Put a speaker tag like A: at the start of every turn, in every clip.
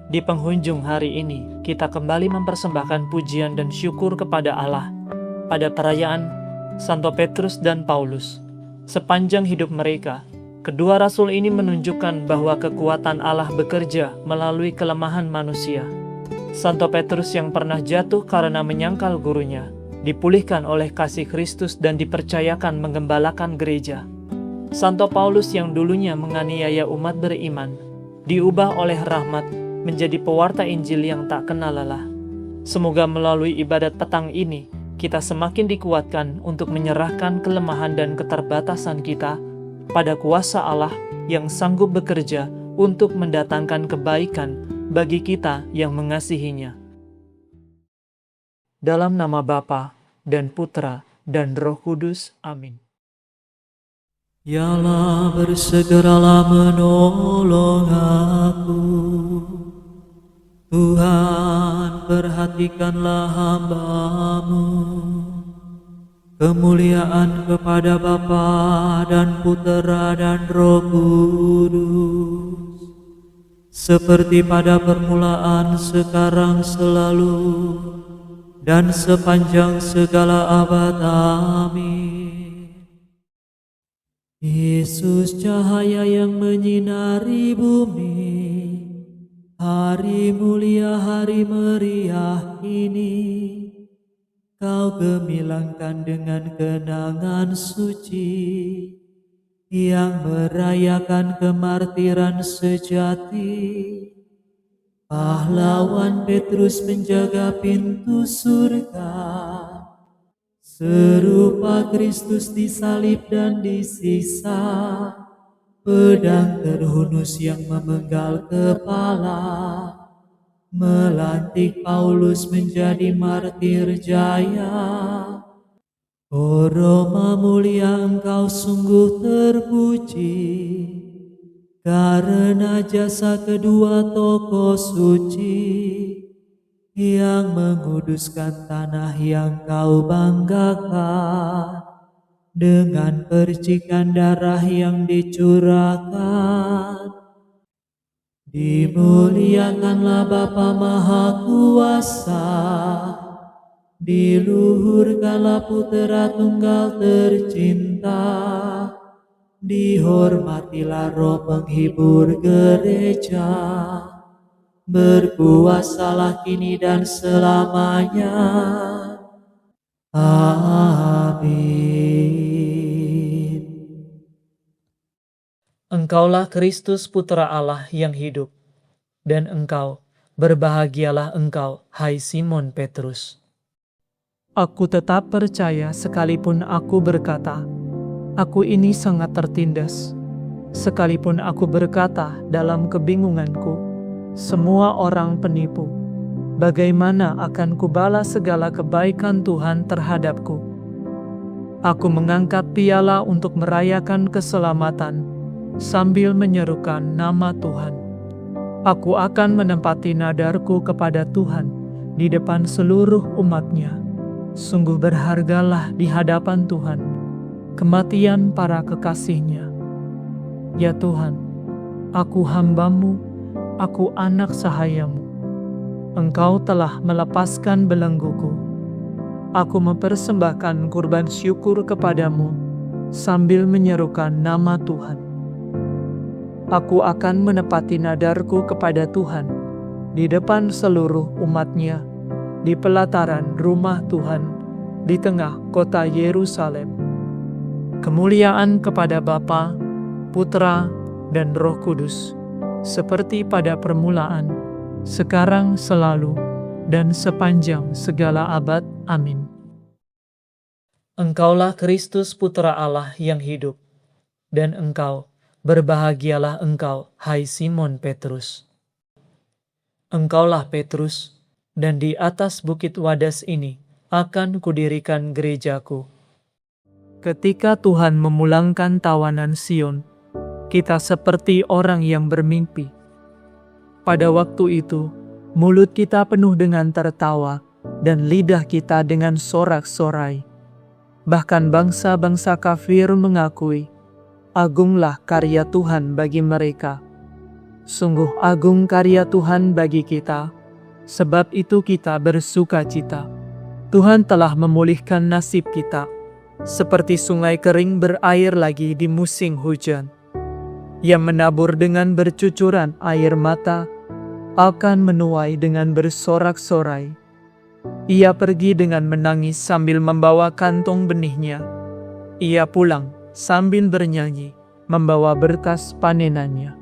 A: Di penghujung hari ini, kita kembali mempersembahkan pujian dan syukur kepada Allah pada perayaan Santo Petrus dan Paulus. Sepanjang hidup mereka, kedua rasul ini menunjukkan bahwa kekuatan Allah bekerja melalui kelemahan manusia. Santo Petrus yang pernah jatuh karena menyangkal gurunya, dipulihkan oleh kasih Kristus dan dipercayakan menggembalakan gereja. Santo Paulus yang dulunya menganiaya umat beriman, diubah oleh rahmat menjadi pewarta Injil yang tak kenal lelah. Semoga melalui ibadat petang ini, kita semakin dikuatkan untuk menyerahkan kelemahan dan keterbatasan kita pada kuasa Allah yang sanggup bekerja untuk mendatangkan kebaikan bagi kita yang mengasihinya. Dalam nama Bapa dan Putra dan Roh Kudus. Amin.
B: Ya Allah, bersegeralah menolong aku. Tuhan, perhatikanlah hamba-Mu. Kemuliaan kepada Bapa dan Putera dan Roh Kudus, seperti pada permulaan, sekarang, selalu, dan sepanjang segala abad. Amin. Yesus, cahaya yang menyinari bumi, hari mulia, hari meriah ini, Kau gemilangkan dengan kenangan suci yang merayakan kemartiran sejati. Pahlawan Petrus penjaga pintu surga, serupa Kristus disalib dan disiksa, pedang terhunus yang memenggal kepala, melantik Paulus menjadi martir jaya. O Roma mulia, Engkau sungguh terpuji, karena jasa kedua tokoh suci yang menguduskan tanah yang Kau banggakan dengan percikan darah yang dicurahkan. Dimuliakanlah Bapa Maha Kuasa, diluhurkanlah Putera Tunggal tercinta, dihormatilah Roh Penghibur gereja, berkuasalah kini dan selamanya. Amin.
A: Engkaulah Kristus Putra Allah yang hidup, dan engkau, berbahagialah engkau, hai Simon Petrus. Aku tetap percaya sekalipun aku berkata, aku ini sangat tertindas. Sekalipun aku berkata dalam kebingunganku, semua orang penipu. Bagaimana akan kubalas segala kebaikan Tuhan terhadapku? Aku mengangkat piala untuk merayakan keselamatan, sambil menyerukan nama Tuhan. Aku akan menempati nadarku kepada Tuhan di depan seluruh umat-Nya. Sungguh berhargalah di hadapan Tuhan kematian para kekasih-Nya. Ya Tuhan, aku hamba-Mu, aku anak sahayamu. Engkau telah melepaskan belengguku. Aku mempersembahkan kurban syukur kepadamu sambil menyerukan nama Tuhan. Aku akan menepati nadarku kepada Tuhan di depan seluruh umat-Nya, di pelataran rumah Tuhan, di tengah kota Yerusalem. Kemuliaan kepada Bapa, Putra, dan Roh Kudus, seperti pada permulaan, sekarang, selalu, dan sepanjang segala abad. Amin. Engkaulah Kristus Putra Allah yang hidup, dan engkau, berbahagialah engkau, hai Simon Petrus. Engkaulah Petrus, dan di atas bukit Wadas ini akan kudirikan gerejaku. Ketika Tuhan memulangkan tawanan Sion, kita seperti orang yang bermimpi. Pada waktu itu, mulut kita penuh dengan tertawa, dan lidah kita dengan sorak-sorai. Bahkan bangsa-bangsa kafir mengakui, agunglah karya Tuhan bagi mereka. Sungguh agung karya Tuhan bagi kita, sebab itu kita bersuka cita. Tuhan telah memulihkan nasib kita, seperti sungai kering berair lagi di musim hujan. Ia menabur dengan bercucuran air mata, akan menuai dengan bersorak-sorai. Ia pergi dengan menangis sambil membawa kantong benihnya. Ia pulang sambil bernyanyi, membawa berkas panenannya.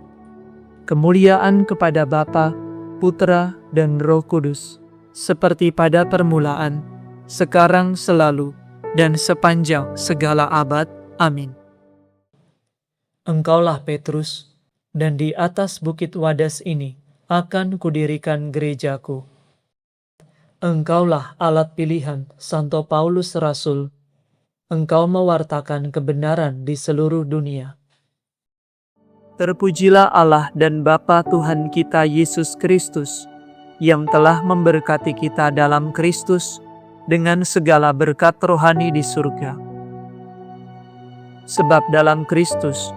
A: Kemuliaan kepada Bapa, Putra, dan Roh Kudus, seperti pada permulaan, sekarang, selalu, dan sepanjang segala abad. Amin. Engkaulah Petrus, dan di atas bukit Wadas ini akan kudirikan gerejaku. Engkaulah alat pilihan Santo Paulus Rasul. Engkau mewartakan kebenaran di seluruh dunia. Terpujilah Allah dan Bapa Tuhan kita Yesus Kristus, yang telah memberkati kita dalam Kristus dengan segala berkat rohani di surga. Sebab dalam Kristus,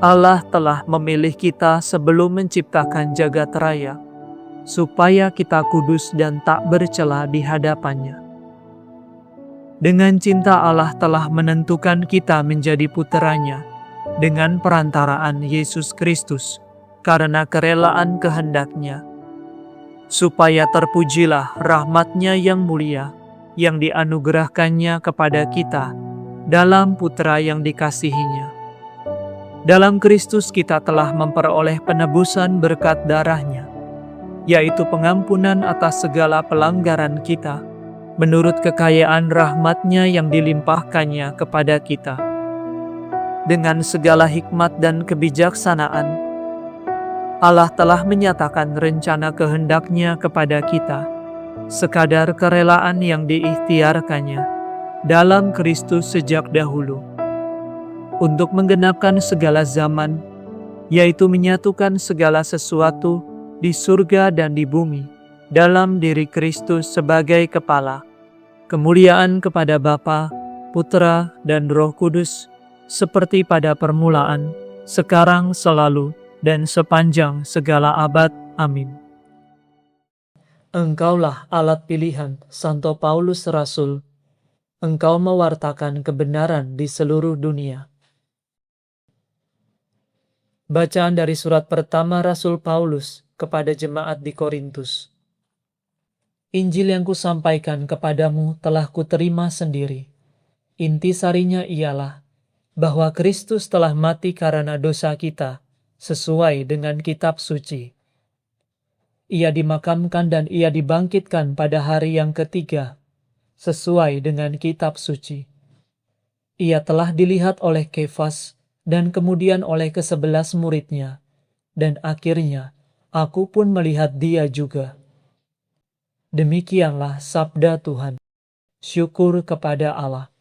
A: Allah telah memilih kita sebelum menciptakan jagat raya, supaya kita kudus dan tak bercela di hadapannya. Dengan cinta Allah telah menentukan kita menjadi puteranya, dengan perantaraan Yesus Kristus, karena kerelaan kehendak-Nya, supaya terpujilah rahmat-Nya yang mulia, yang dianugerahkannya kepada kita, dalam Putra yang dikasihinya. Dalam Kristus kita telah memperoleh penebusan berkat darah-Nya, yaitu pengampunan atas segala pelanggaran kita, menurut kekayaan rahmat-Nya yang dilimpahkannya kepada kita. Dengan segala hikmat dan kebijaksanaan, Allah telah menyatakan rencana kehendak-Nya kepada kita, sekadar kerelaan yang diikhtiarkannya dalam Kristus sejak dahulu, untuk menggenapkan segala zaman, yaitu menyatukan segala sesuatu di surga dan di bumi, dalam diri Kristus sebagai kepala. Kemuliaan kepada Bapa, Putra, dan Roh Kudus, seperti pada permulaan, sekarang, selalu, dan sepanjang segala abad. Amin. Engkaulah alat pilihan Santo Paulus Rasul. Engkau mewartakan kebenaran di seluruh dunia. Bacaan dari surat pertama Rasul Paulus kepada jemaat di Korintus. Injil yang kusampaikan kepadamu telah kuterima sendiri. Intisarinya ialah bahwa Kristus telah mati karena dosa kita, sesuai dengan kitab suci. Ia dimakamkan dan ia dibangkitkan pada hari yang ketiga, sesuai dengan kitab suci. Ia telah dilihat oleh Kefas, dan kemudian oleh ke-11 muridnya, dan akhirnya aku pun melihat dia juga. Demikianlah sabda Tuhan. Syukur kepada Allah.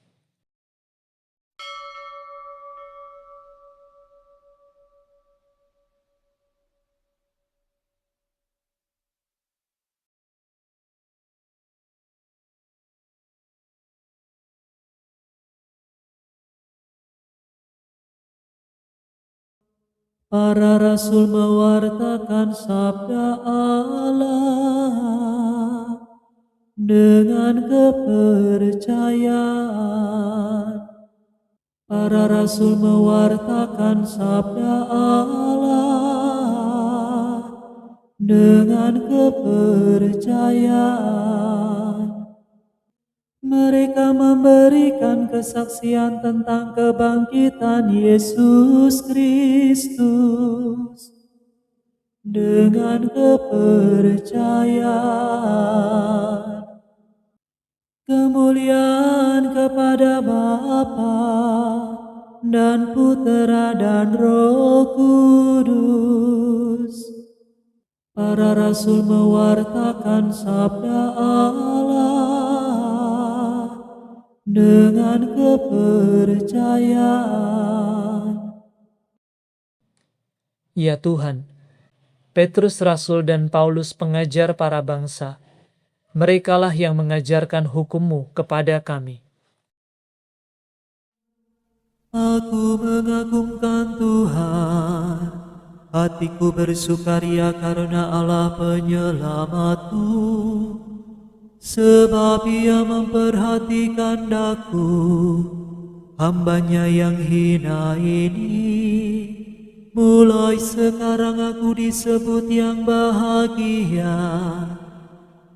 B: Para rasul mewartakan sabda Allah dengan kepercayaan. Para rasul mewartakan sabda Allah dengan kepercayaan. Mereka memberikan kesaksian tentang kebangkitan Yesus Kristus dengan kepercayaan. Kemuliaan kepada Bapa dan Putra dan Roh Kudus. Para rasul mewartakan sabda Allah dengan kepercayaan.
A: Ya Tuhan, Petrus Rasul dan Paulus pengajar para bangsa, merekalah yang mengajarkan hukum-Mu kepada kami.
B: Aku mengagungkan Tuhan, Hatiku bersukaria karena Allah penyelamatku, sebab Ia memperhatikan daku, hambanya yang hina ini. Mulai sekarang aku disebut yang bahagia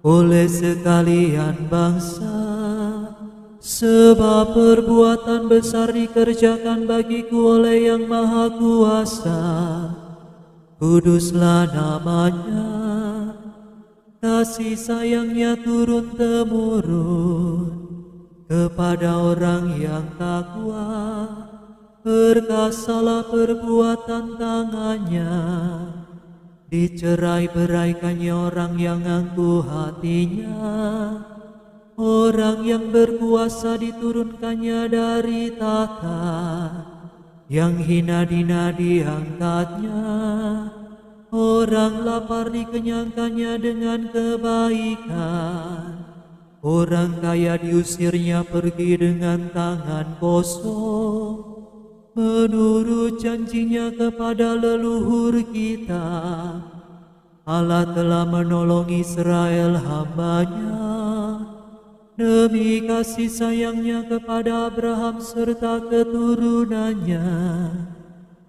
B: oleh sekalian bangsa, sebab perbuatan besar dikerjakan bagiku oleh Yang Maha Kuasa. Kuduslah namanya, kasih sayangnya turun-temurun kepada orang yang takwa. Perkasalah perbuatan tangannya, dicerai-beraikannya orang yang angkuh hatinya. Orang yang berkuasa diturunkannya dari tahta, yang hina dina diangkatnya. Orang lapar dikenyangkannya dengan kebaikan, orang kaya diusirnya pergi dengan tangan kosong. Menurut janjinya kepada leluhur kita, Allah telah menolong Israel hambanya, demi kasih sayangnya kepada Abraham serta keturunannya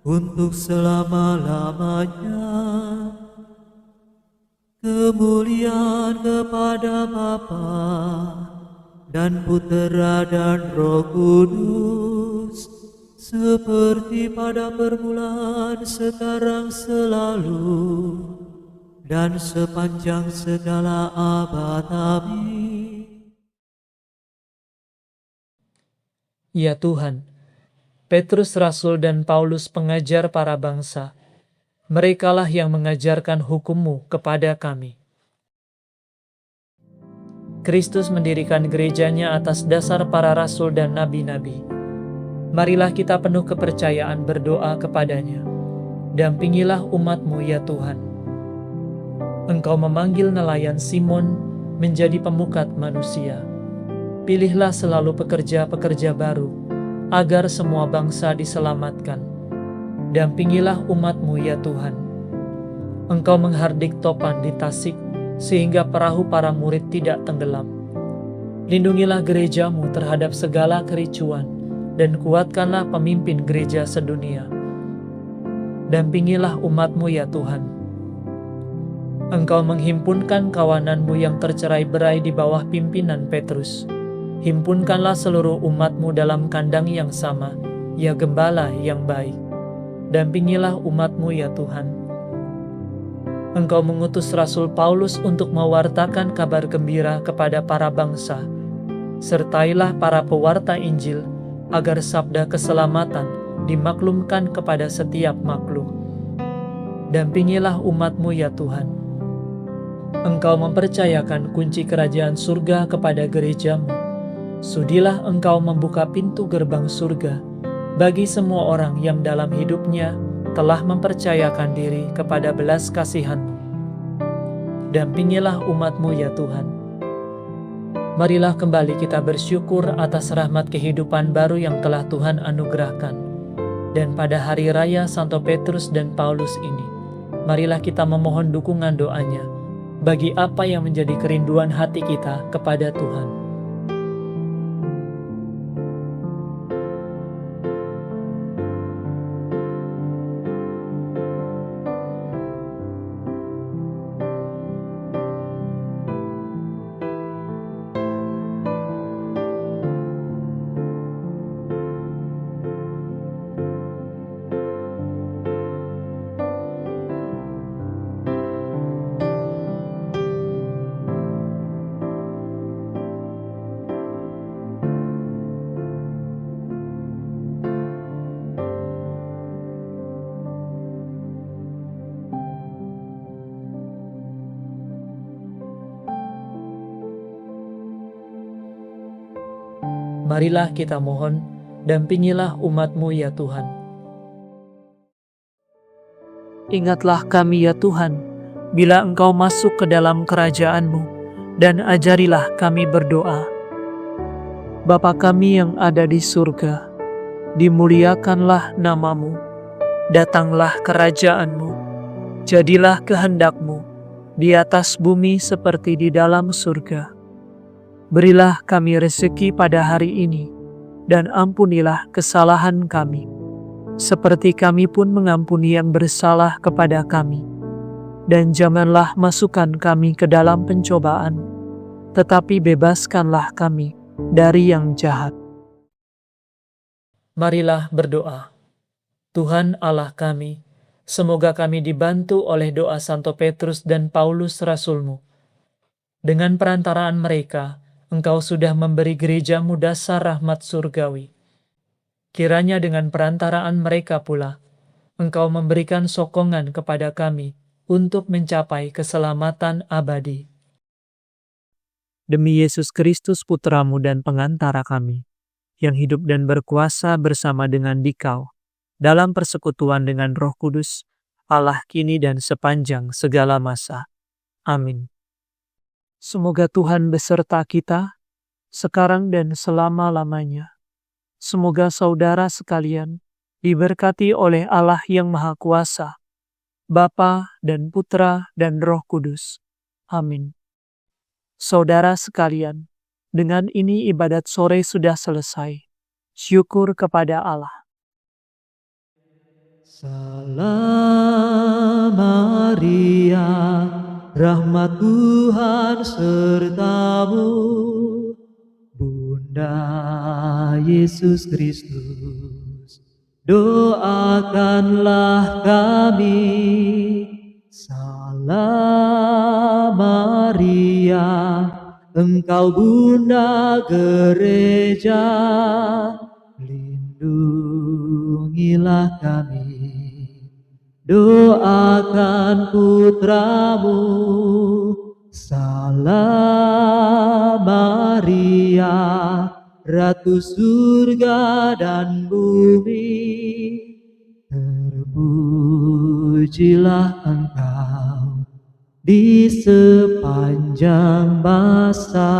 B: untuk selama-lamanya. Kemuliaan kepada Bapa dan Putera dan Roh Kudus, seperti pada permulaan, sekarang, selalu, dan sepanjang segala abad. Amin.
A: Ya Tuhan, Petrus Rasul dan Paulus pengajar para bangsa, merekalah yang mengajarkan hukum-Mu kepada kami. Kristus mendirikan gerejanya atas dasar para rasul dan nabi-nabi. Marilah kita penuh kepercayaan berdoa kepadanya. Dampingilah umat-Mu ya Tuhan. Engkau memanggil nelayan Simon menjadi pemukat manusia. Pilihlah selalu pekerja-pekerja baru, agar semua bangsa diselamatkan. Dampingilah umat-Mu ya Tuhan. Engkau menghardik topan di Tasik, sehingga perahu para murid tidak tenggelam. Lindungilah gereja-Mu terhadap segala kericuan, dan kuatkanlah pemimpin gereja sedunia. Dampingilah umat-Mu ya Tuhan. Engkau menghimpunkan kawanan-Mu yang tercerai-berai di bawah pimpinan Petrus. Himpunkanlah seluruh umat-Mu dalam kandang yang sama, ya Gembala yang baik. Dampingilah umat-Mu ya Tuhan. Engkau mengutus Rasul Paulus untuk mewartakan kabar gembira kepada para bangsa. Sertailah para pewarta Injil, agar sabda keselamatan dimaklumkan kepada setiap makhluk. Dampingilah umat-Mu ya Tuhan. Engkau mempercayakan kunci kerajaan surga kepada gereja-Mu. Sudilah Engkau membuka pintu gerbang surga bagi semua orang yang dalam hidupnya telah mempercayakan diri kepada belas kasihan-Mu. Dampingilah umat-Mu ya Tuhan. Marilah kembali kita bersyukur atas rahmat kehidupan baru yang telah Tuhan anugerahkan. Dan pada hari raya Santo Petrus dan Paulus ini, marilah kita memohon dukungan doanya bagi apa yang menjadi kerinduan hati kita kepada Tuhan. Marilah kita mohon, dampingilah umat-Mu ya Tuhan. Ingatlah kami ya Tuhan, bila Engkau masuk ke dalam kerajaan-Mu, dan ajarilah kami berdoa. Bapa kami yang ada di surga, dimuliakanlah nama-Mu, Datanglah kerajaan-Mu, jadilah kehendak-Mu di atas bumi seperti di dalam surga. Berilah kami rezeki pada hari ini, dan ampunilah kesalahan kami, seperti kami pun mengampuni yang bersalah kepada kami. Dan janganlah masukkan kami ke dalam pencobaan, tetapi bebaskanlah kami dari yang jahat. Marilah berdoa. Tuhan Allah kami, semoga kami dibantu oleh doa Santo Petrus dan Paulus Rasul-Mu. Dengan perantaraan mereka, Engkau sudah memberi gereja-Mu dasar rahmat surgawi. Kiranya dengan perantaraan mereka pula, Engkau memberikan sokongan kepada kami untuk mencapai keselamatan abadi. Demi Yesus Kristus Putra-Mu dan pengantara kami, yang hidup dan berkuasa bersama dengan Dikau, dalam persekutuan dengan Roh Kudus, Allah kini dan sepanjang segala masa. Amin. Semoga Tuhan beserta kita, sekarang dan selama-lamanya. Semoga saudara sekalian diberkati oleh Allah yang Maha Kuasa, Bapa dan Putra dan Roh Kudus. Amin. Saudara sekalian, dengan ini ibadat sore sudah selesai. Syukur kepada Allah.
B: Salam Maria, rahmat Tuhan sertamu, Bunda Yesus Kristus, doakanlah kami. Salam Maria, Engkau Bunda Gereja, lindungilah kami. Doakan putramu. Salam Maria, Ratu surga dan bumi, terpujilah Engkau di sepanjang masa.